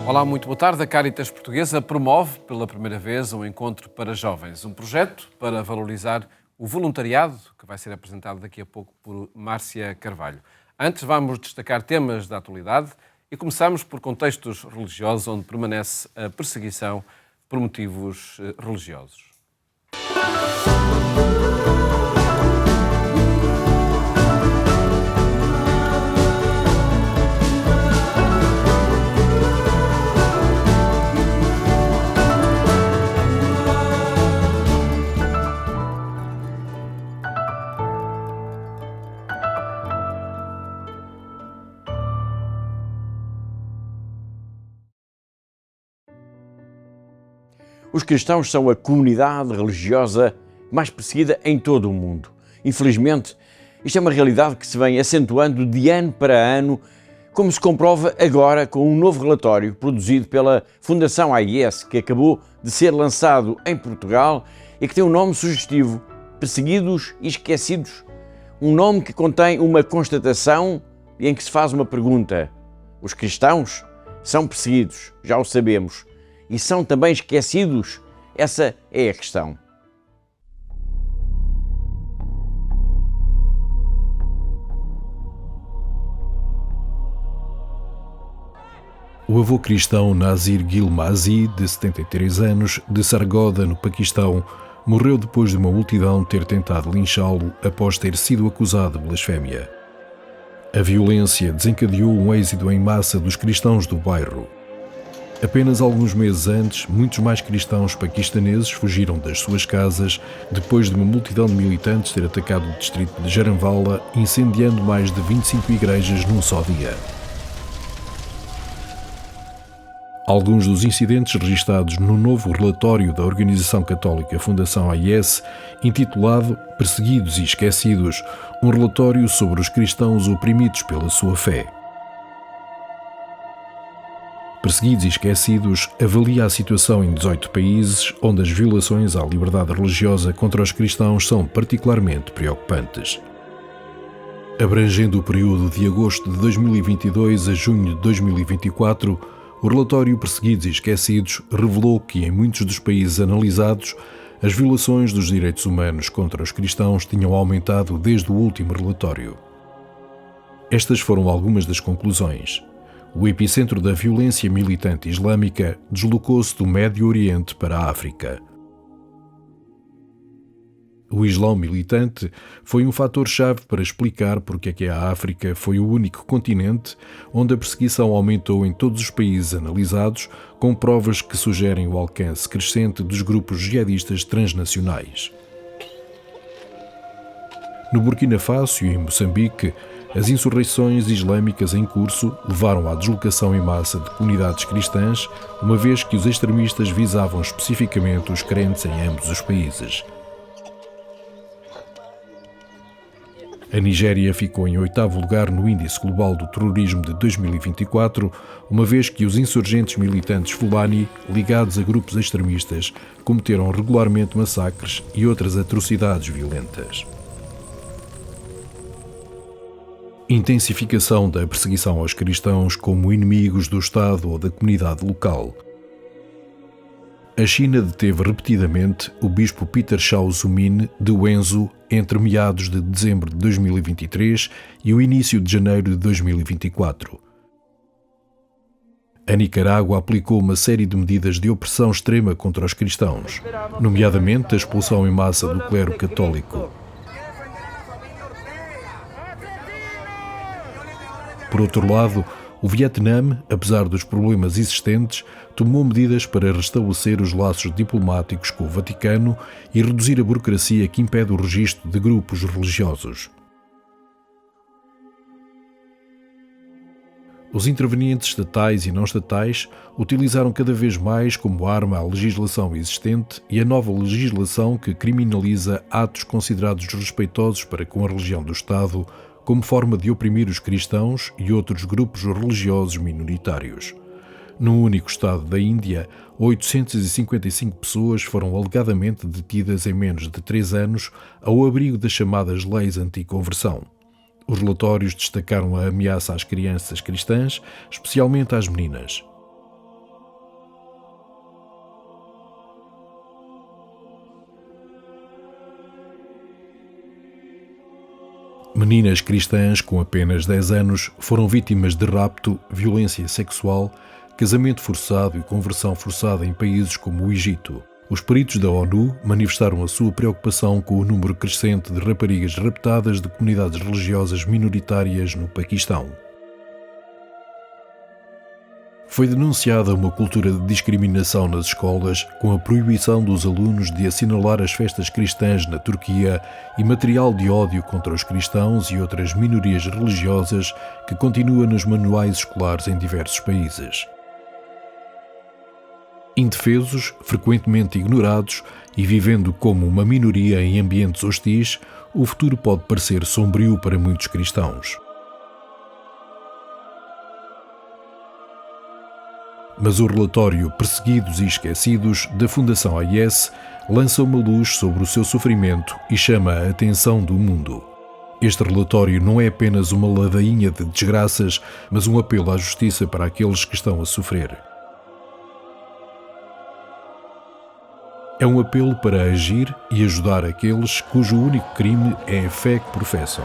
Olá, muito boa tarde. A Caritas Portuguesa promove pela primeira vez um encontro para jovens, um projeto para valorizar o voluntariado, que vai ser apresentado daqui a pouco por Márcia Carvalho. Antes vamos destacar temas da atualidade e começamos por contextos religiosos onde permanece a perseguição por motivos religiosos. Os cristãos são a comunidade religiosa mais perseguida em todo o mundo. Infelizmente, isto é uma realidade que se vem acentuando de ano para ano, como se comprova agora com um novo relatório produzido pela Fundação AIS, que acabou de ser lançado em Portugal e que tem um nome sugestivo: Perseguidos e Esquecidos. Um nome que contém uma constatação e em que se faz uma pergunta. Os cristãos são perseguidos, já o sabemos. E são também esquecidos? Essa é a questão. O avô cristão Nazir Gilmazi, de 73 anos, de Sargodha, no Paquistão, morreu depois de uma multidão ter tentado linchá-lo após ter sido acusado de blasfémia. A violência desencadeou um êxodo em massa dos cristãos do bairro. Apenas alguns meses antes, muitos mais cristãos paquistaneses fugiram das suas casas depois de uma multidão de militantes ter atacado o distrito de Jaranwala, incendiando mais de 25 igrejas num só dia. Alguns dos incidentes registados no novo relatório da organização católica Fundação AIS, intitulado Perseguidos e Esquecidos, um relatório sobre os cristãos oprimidos pela sua fé. Perseguidos e Esquecidos avalia a situação em 18 países onde as violações à liberdade religiosa contra os cristãos são particularmente preocupantes. Abrangendo o período de agosto de 2022 a junho de 2024, o relatório Perseguidos e Esquecidos revelou que em muitos dos países analisados, as violações dos direitos humanos contra os cristãos tinham aumentado desde o último relatório. Estas foram algumas das conclusões. O epicentro da violência militante islâmica deslocou-se do Médio Oriente para a África. O Islão militante foi um fator-chave para explicar porque é que a África foi o único continente onde a perseguição aumentou em todos os países analisados, com provas que sugerem o alcance crescente dos grupos jihadistas transnacionais. No Burkina Faso e em Moçambique, as insurreições islâmicas em curso levaram à deslocação em massa de comunidades cristãs, uma vez que os extremistas visavam especificamente os crentes em ambos os países. A Nigéria ficou em 8º lugar no Índice Global do Terrorismo de 2024, uma vez que os insurgentes militantes Fulani, ligados a grupos extremistas, cometeram regularmente massacres e outras atrocidades violentas. Intensificação da perseguição aos cristãos como inimigos do Estado ou da comunidade local. A China deteve repetidamente o bispo Peter Shao Zumin de Wenzhou entre meados de dezembro de 2023 e o início de janeiro de 2024. A Nicarágua aplicou uma série de medidas de opressão extrema contra os cristãos, nomeadamente a expulsão em massa do clero católico. Por outro lado, o Vietnã, apesar dos problemas existentes, tomou medidas para restabelecer os laços diplomáticos com o Vaticano e reduzir a burocracia que impede o registro de grupos religiosos. Os intervenientes estatais e não estatais utilizaram cada vez mais como arma a legislação existente e a nova legislação que criminaliza atos considerados respeitosos para com a religião do Estado, como forma de oprimir os cristãos e outros grupos religiosos minoritários. Num único estado da Índia, 855 pessoas foram alegadamente detidas em menos de 3 anos ao abrigo das chamadas leis anti-conversão. Os relatórios destacaram a ameaça às crianças cristãs, especialmente às meninas. Meninas cristãs com apenas 10 anos foram vítimas de rapto, violência sexual, casamento forçado e conversão forçada em países como o Egito. Os peritos da ONU manifestaram a sua preocupação com o número crescente de raparigas raptadas de comunidades religiosas minoritárias no Paquistão. Foi denunciada uma cultura de discriminação nas escolas, com a proibição dos alunos de assinalar as festas cristãs na Turquia e material de ódio contra os cristãos e outras minorias religiosas que continua nos manuais escolares em diversos países. Indefesos, frequentemente ignorados e vivendo como uma minoria em ambientes hostis, o futuro pode parecer sombrio para muitos cristãos. Mas o relatório Perseguidos e Esquecidos da Fundação AIS lança uma luz sobre o seu sofrimento e chama a atenção do mundo. Este relatório não é apenas uma ladainha de desgraças, mas um apelo à justiça para aqueles que estão a sofrer. É um apelo para agir e ajudar aqueles cujo único crime é a fé que professam.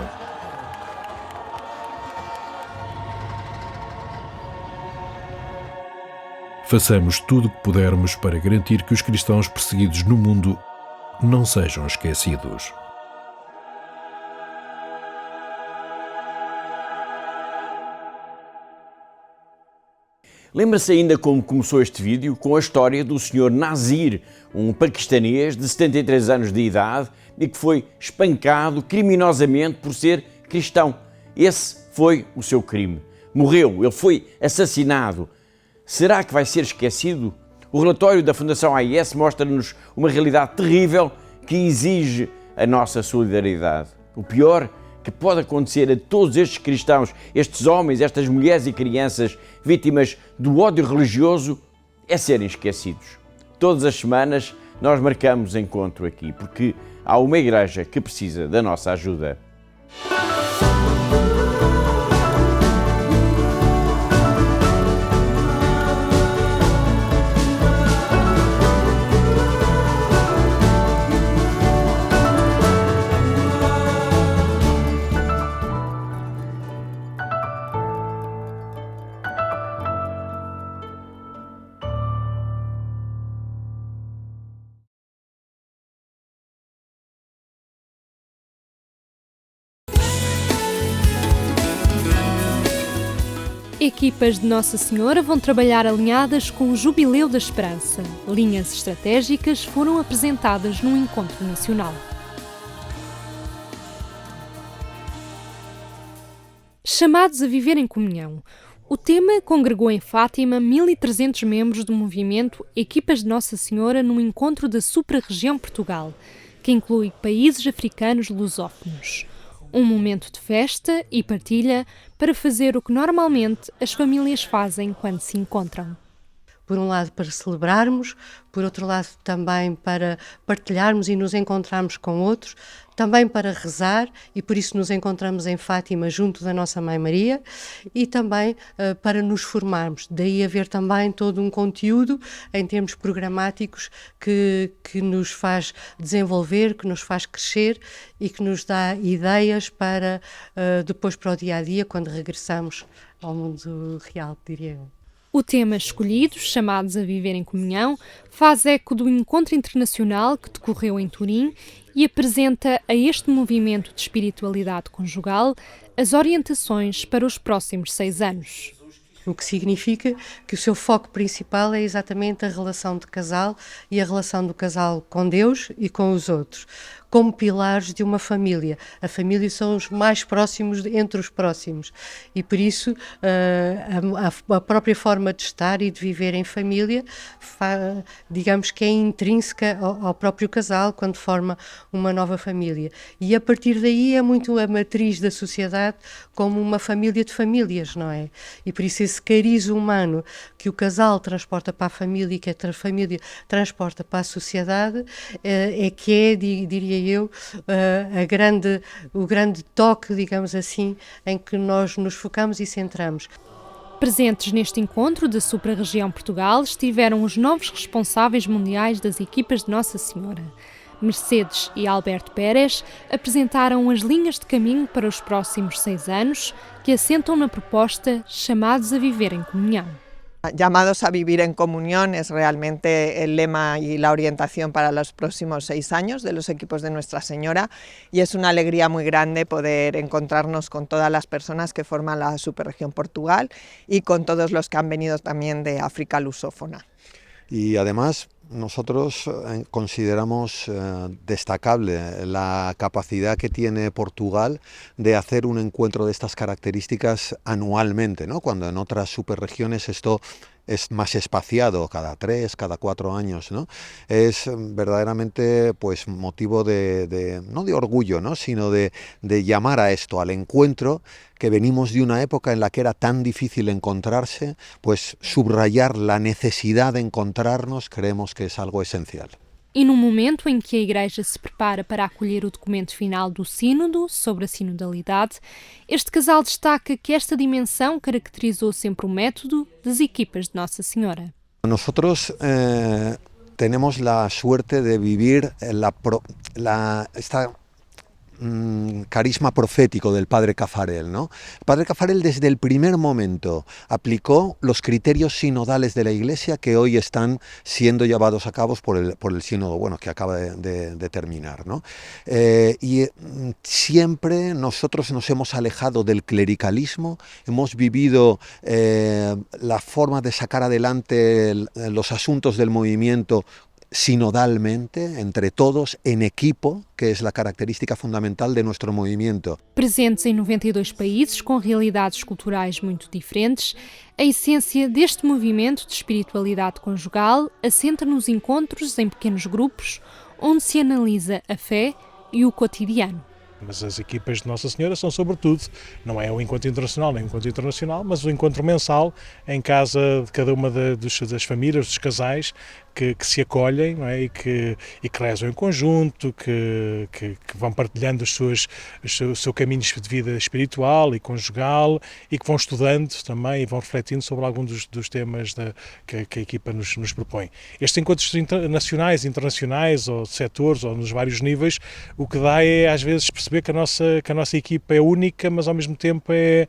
Façamos tudo o que pudermos para garantir que os cristãos perseguidos no mundo não sejam esquecidos. Lembra-se ainda como começou este vídeo? Com a história do Sr. Nazir, um paquistanês de 73 anos de idade e que foi espancado criminosamente por ser cristão. Esse foi o seu crime. Morreu, ele foi assassinado. Será que vai ser esquecido? O relatório da Fundação AIS mostra-nos uma realidade terrível que exige a nossa solidariedade. O pior que pode acontecer a todos estes cristãos, estes homens, estas mulheres e crianças vítimas do ódio religioso, é serem esquecidos. Todas as semanas nós marcamos encontro aqui, porque há uma igreja que precisa da nossa ajuda. Equipas de Nossa Senhora vão trabalhar alinhadas com o Jubileu da Esperança. Linhas estratégicas foram apresentadas num encontro nacional. Chamados a viver em comunhão. O tema congregou em Fátima 1.300 membros do movimento Equipas de Nossa Senhora num encontro da Supra-Região Portugal, que inclui países africanos lusófonos. Um momento de festa e partilha para fazer o que normalmente as famílias fazem quando se encontram. Por um lado para celebrarmos, por outro lado também para partilharmos e nos encontrarmos com outros, também para rezar, e por isso nos encontramos em Fátima junto da nossa Mãe Maria, e também para nos formarmos. Daí haver também todo um conteúdo em termos programáticos que nos faz desenvolver, que nos faz crescer e que nos dá ideias para depois para o dia-a-dia, quando regressamos ao mundo real, diria eu. O tema escolhido, Chamados a Viver em Comunhão, faz eco do encontro internacional que decorreu em Turim e apresenta a este movimento de espiritualidade conjugal as orientações para os próximos 6 anos. O que significa que o seu foco principal é exatamente a relação de casal e a relação do casal com Deus e com os outros, como pilares de uma família. A família são os mais próximos entre os próximos e por isso a própria forma de estar e de viver em família, digamos que é intrínseca ao próprio casal quando forma uma nova família. E a partir daí é muito a matriz da sociedade como uma família de famílias, não é? E por isso esse cariz humano que o casal transporta para a família e que a família transporta para a sociedade é que é, diria eu, o grande toque, digamos assim, em que nós nos focamos e centramos. Presentes neste encontro da Supra-Região Portugal estiveram os novos responsáveis mundiais das equipas de Nossa Senhora. Mercedes e Alberto Pérez apresentaram as linhas de caminho para os próximos 6 anos, que assentam na proposta Chamados a Viver em Comunhão. Llamados a vivir en comunión es realmente el lema y la orientación para los próximos 6 años de los equipos de Nuestra Señora, y es una alegría muy grande poder encontrarnos con todas las personas que forman la Superregión Portugal y con todos los que han venido también de África lusófona. Y además nosotros consideramos destacable la capacidad que tiene Portugal de hacer un encuentro de estas características anualmente, ¿no? Cuando en otras superregiones esto es más espaciado, cada 3, cada 4 años, ¿no? Es verdaderamente pues motivo no de orgullo, ¿no? Sino de llamar a esto, al encuentro, que venimos de una época en la que era tan difícil encontrarse, pues subrayar la necesidad de encontrarnos creemos que es algo esencial. E no momento em que a Igreja se prepara para acolher o documento final do Sínodo sobre a sinodalidade, este casal destaca que esta dimensão caracterizou sempre o método das equipas de Nossa Senhora. Nosotros tenemos la suerte de vivir esta carisma profético del Padre Caffarel, ¿no? El Padre Caffarel desde el primer momento aplicó los criterios sinodales de la Iglesia que hoy están siendo llevados a cabo por el sínodo, bueno, que acaba de terminar, ¿no? Y siempre nosotros nos hemos alejado del clericalismo, hemos vivido la forma de sacar adelante los asuntos del movimiento sinodalmente, entre todos, en equipo, que es la característica fundamental de nuestro movimiento. Presentes em 92 países, com realidades culturais muito diferentes, a essência deste movimento de espiritualidade conjugal assenta nos encontros em pequenos grupos, onde se analisa a fé e o cotidiano. Mas as equipas de Nossa Senhora são sobretudo, não é um encontro internacional nem um encontro internacional, mas um encontro mensal em casa de cada uma das famílias, dos casais, que se acolhem, não é? e que rezam em conjunto, que vão partilhando o seu caminho de vida espiritual e conjugal, e que vão estudando também e vão refletindo sobre alguns dos temas que a equipa nos propõe. Estes encontros nacionais, internacionais, ou de setores, ou nos vários níveis, o que dá é às vezes perceber que a nossa equipa é única, mas ao mesmo tempo é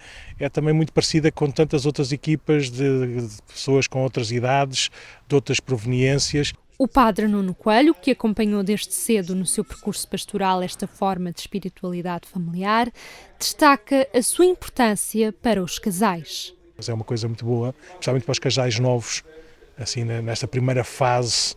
também muito parecida com tantas outras equipas de pessoas com outras idades, de outras proveniências. O padre Nuno Coelho, que acompanhou desde cedo no seu percurso pastoral esta forma de espiritualidade familiar, destaca a sua importância para os casais. É uma coisa muito boa, especialmente para os casais novos, assim nesta primeira fase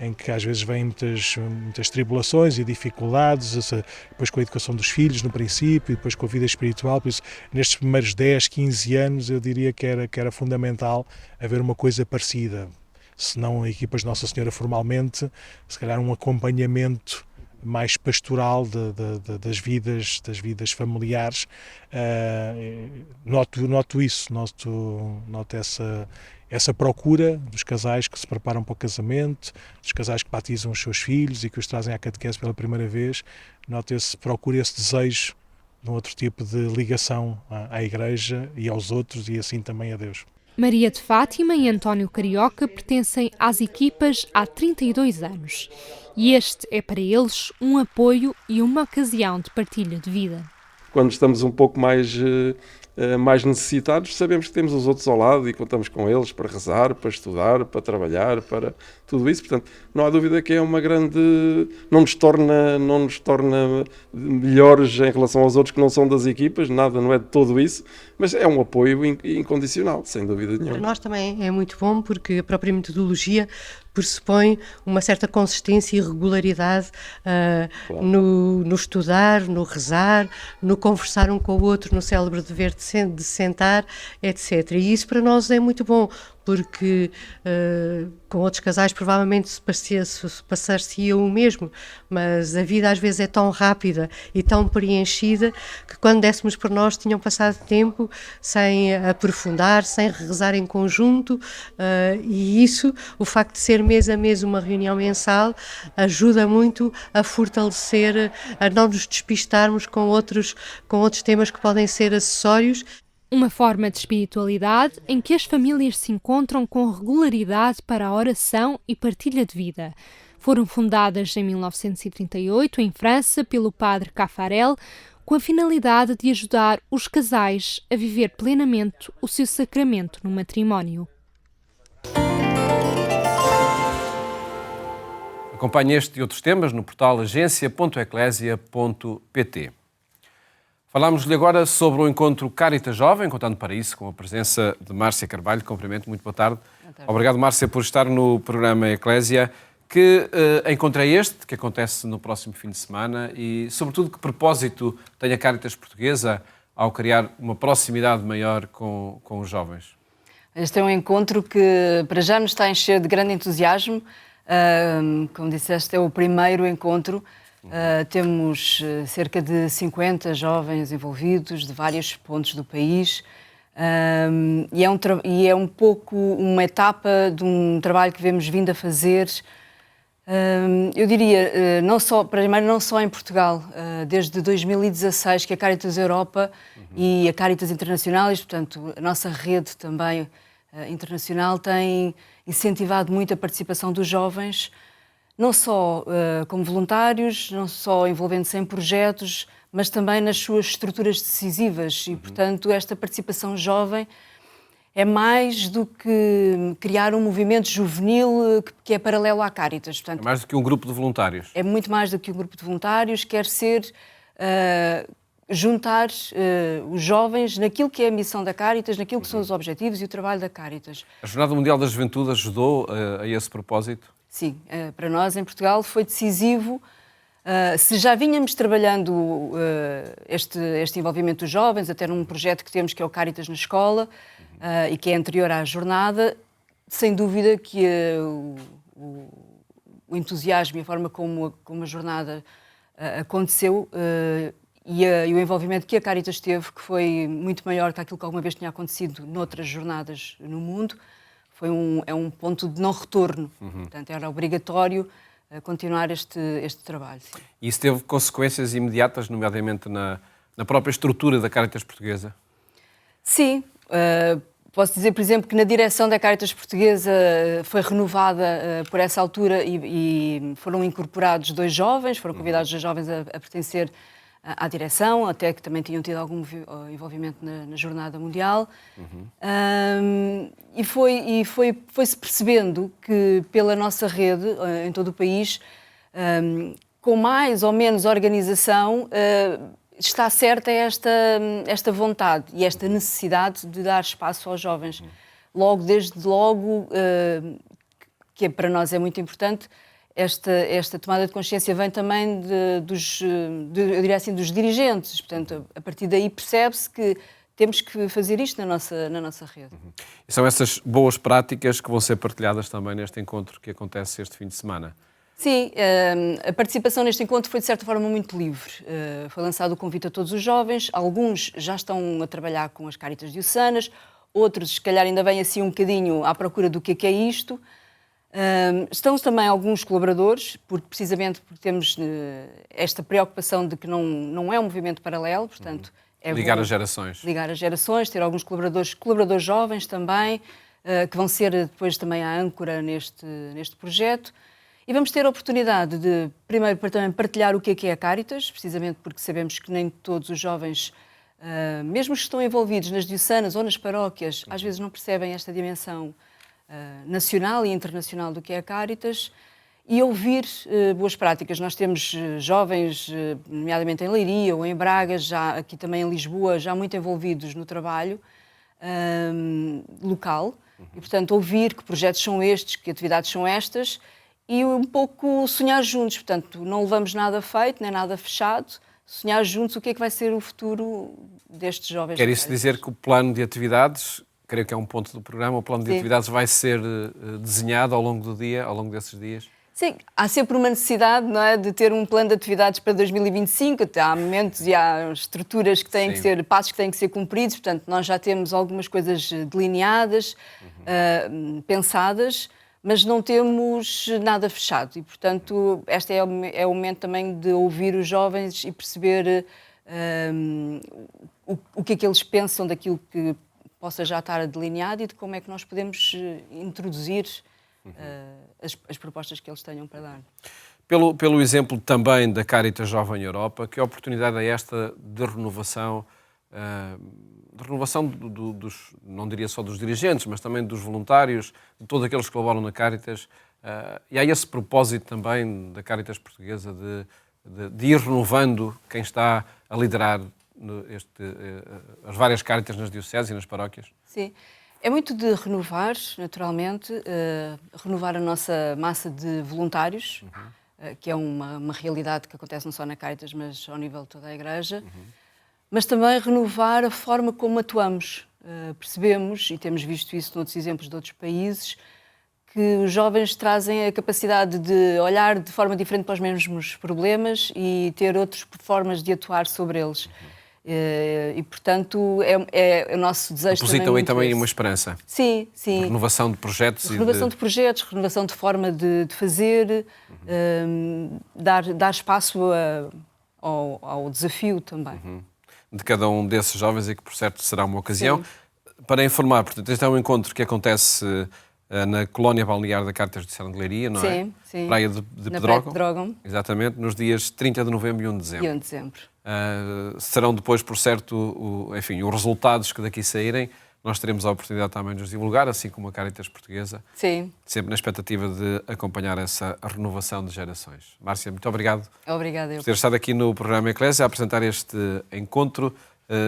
em que às vezes vêm muitas tribulações e dificuldades, depois com a educação dos filhos no princípio, e depois com a vida espiritual. Por isso, nestes primeiros 10, 15 anos, eu diria que era fundamental haver uma coisa parecida. Se não equipas de Nossa Senhora formalmente, se calhar um acompanhamento mais pastoral das vidas familiares. Noto isso, noto essa procura dos casais que se preparam para o casamento, dos casais que batizam os seus filhos e que os trazem à catequese pela primeira vez. Noto esse desejo de um outro tipo de ligação à Igreja e aos outros, e assim também a Deus. Maria de Fátima e António Carioca pertencem às equipas há 32 anos e este é para eles um apoio e uma ocasião de partilha de vida. Quando estamos um pouco mais necessitados, sabemos que temos os outros ao lado e contamos com eles para rezar, para estudar, para trabalhar, para tudo isso. Portanto, não há dúvida que é uma grande... Não nos torna melhores em relação aos outros que não são das equipas, nada, não é de todo isso, mas é um apoio incondicional, sem dúvida nenhuma. Para nós também é muito bom, porque a própria metodologia pressupõe uma certa consistência e regularidade claro. no estudar, no rezar, no conversar um com o outro, no célebre dever de sentar, etc. E isso para nós é muito bom, porque com outros casais provavelmente se passar-se-ia o mesmo, mas a vida às vezes é tão rápida e tão preenchida que quando dessemos por nós tinham passado tempo sem aprofundar, sem rezar em conjunto, e isso, o facto de ser mês a mês uma reunião mensal, ajuda muito a fortalecer, a não nos despistarmos com outros temas que podem ser acessórios. Uma forma de espiritualidade em que as famílias se encontram com regularidade para a oração e partilha de vida. Foram fundadas em 1938, em França, pelo padre Caffarel, com a finalidade de ajudar os casais a viver plenamente o seu sacramento no matrimónio. Acompanhe este e outros temas no portal agência.eclésia.pt. Falámos-lhe agora sobre o encontro Caritas Jovem, contando para isso com a presença de Márcia Carvalho. Cumprimento, muito boa tarde. Boa tarde. Obrigado, Márcia, por estar no programa Eclésia. Que encontro é este, que acontece no próximo fim de semana e, sobretudo, que propósito tem a Caritas Portuguesa ao criar uma proximidade maior com os jovens? Este é um encontro que, para já, nos está a encher de grande entusiasmo. Como disseste, é o primeiro encontro. Temos cerca de 50 jovens envolvidos de vários pontos do país. E é um pouco uma etapa de um trabalho que vemos vindo a fazer. Eu diria, primeiro não só em Portugal, desde 2016 que a Caritas Europa e a Caritas Internacional, portanto a nossa rede também internacional, tem incentivado muito a participação dos jovens, não só como voluntários, não só envolvendo-se em projetos, mas também nas suas estruturas decisivas e, portanto, esta participação jovem é mais do que criar um movimento juvenil que é paralelo à Caritas. Portanto, é mais do que um grupo de voluntários. É muito mais do que um grupo de voluntários, quer ser juntar os jovens naquilo que é a missão da Caritas, naquilo que são os objetivos e o trabalho da Caritas. A Jornada Mundial da Juventude ajudou a esse propósito? Sim, para nós em Portugal foi decisivo. Se já vínhamos trabalhando este envolvimento dos jovens, até num projeto que temos que é o Caritas na Escola, e que é anterior à jornada, sem dúvida que o entusiasmo e a forma como a jornada aconteceu e o envolvimento que a Caritas teve, que foi muito maior que aquilo que alguma vez tinha acontecido noutras jornadas no mundo, é um ponto de não retorno. Portanto, era obrigatório continuar este trabalho. Sim. E isso teve consequências imediatas, nomeadamente na própria estrutura da Caritas Portuguesa? Sim. Posso dizer, por exemplo, que na direção da Caritas Portuguesa foi renovada por essa altura e foram incorporados 2 jovens, foram convidados 2 jovens a pertencer à direção, até que também tinham tido algum envolvimento na Jornada Mundial. E foi-se percebendo que pela nossa rede, em todo o país, com mais ou menos organização, está certa esta vontade e esta necessidade de dar espaço aos jovens. Desde logo, que para nós é muito importante, esta tomada de consciência vem também dos dirigentes. Portanto, a partir daí percebe-se que temos que fazer isto na nossa rede. E são essas boas práticas que vão ser partilhadas também neste encontro que acontece este fim de semana? Sim, a participação neste encontro foi de certa forma muito livre. Foi lançado o convite a todos os jovens, alguns já estão a trabalhar com as Caritas diocesanas, outros se calhar ainda vêm assim um bocadinho à procura do que é isto. Estão também alguns colaboradores, precisamente porque temos esta preocupação de que não é um movimento paralelo, portanto... É ligar as gerações. Ligar as gerações, ter alguns colaboradores jovens também, que vão ser depois também a âncora neste projeto. E vamos ter a oportunidade de, primeiro, para também partilhar o que é a Caritas, precisamente porque sabemos que nem todos os jovens, mesmo os que estão envolvidos nas diocesanas ou nas paróquias, às vezes não percebem esta dimensão nacional e internacional do que é a Caritas, e ouvir boas práticas. Nós temos jovens, nomeadamente em Leiria ou em Braga, já aqui também em Lisboa, já muito envolvidos no trabalho local, e portanto ouvir que projetos são estes, que atividades são estas, e um pouco sonhar juntos. Portanto, não levamos nada feito, nem nada fechado, sonhar juntos o que é que vai ser o futuro destes jovens. Quer isso dizer que o plano de atividades, creio que é um ponto do programa, o plano de atividades vai ser desenhado ao longo do dia, ao longo desses dias? Sim, há sempre uma necessidade, não é, de ter um plano de atividades para 2025, há momentos e há estruturas que têm que ser, passos que têm que ser cumpridos, portanto nós já temos algumas coisas delineadas, pensadas, mas não temos nada fechado e, portanto, este é o momento também de ouvir os jovens e perceber o que é que eles pensam daquilo que possa já estar delineado e de como é que nós podemos introduzir as propostas que eles tenham para dar. Pelo exemplo também da Caritas Jovem Europa, que oportunidade é esta de renovação, dos, não diria só dos dirigentes, mas também dos voluntários, de todos aqueles que colaboram na Caritas, e há esse propósito também da Caritas Portuguesa de ir renovando quem está a liderar as várias Caritas nas dioceses e nas paróquias? Sim. É muito de renovar, naturalmente, renovar a nossa massa de voluntários, que é uma realidade que acontece não só na Caritas, mas ao nível de toda a Igreja, mas também renovar a forma como atuamos. Percebemos, e temos visto isso noutros exemplos de outros países, que os jovens trazem a capacidade de olhar de forma diferente para os mesmos problemas e ter outras formas de atuar sobre eles. E, portanto, é o nosso desejo Depositam aí também uma esperança. Sim, sim. Renovação de projetos. Renovação de projetos, renovação de forma de fazer, dar espaço ao desafio também. De cada um desses jovens e que, por certo, será uma ocasião. Sim. Para informar, portanto, este é um encontro que acontece na colónia balnear da Caritas de Serra de Leiria, não é? Sim, sim. Praia de Na Pedrógão. Praia de Pedrógão. Exatamente, nos dias 30 de novembro e 1 de dezembro. E 1 de dezembro. Serão depois, por certo, os resultados que daqui saírem. Nós teremos a oportunidade também de os divulgar, assim como a Caritas Portuguesa. Sim. Sempre na expectativa de acompanhar essa renovação de gerações. Márcia, muito obrigado. Obrigada. Por ter estado aqui no programa Eclésia a apresentar este encontro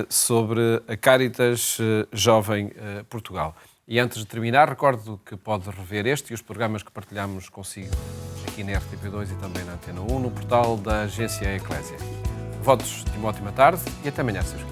sobre a Caritas Jovem Portugal. E antes de terminar, recordo que pode rever este e os programas que partilhamos consigo aqui na RTP2 e também na Antena 1 no portal da Agência Eclésia. Votos de uma ótima tarde e até amanhã, se os quiser.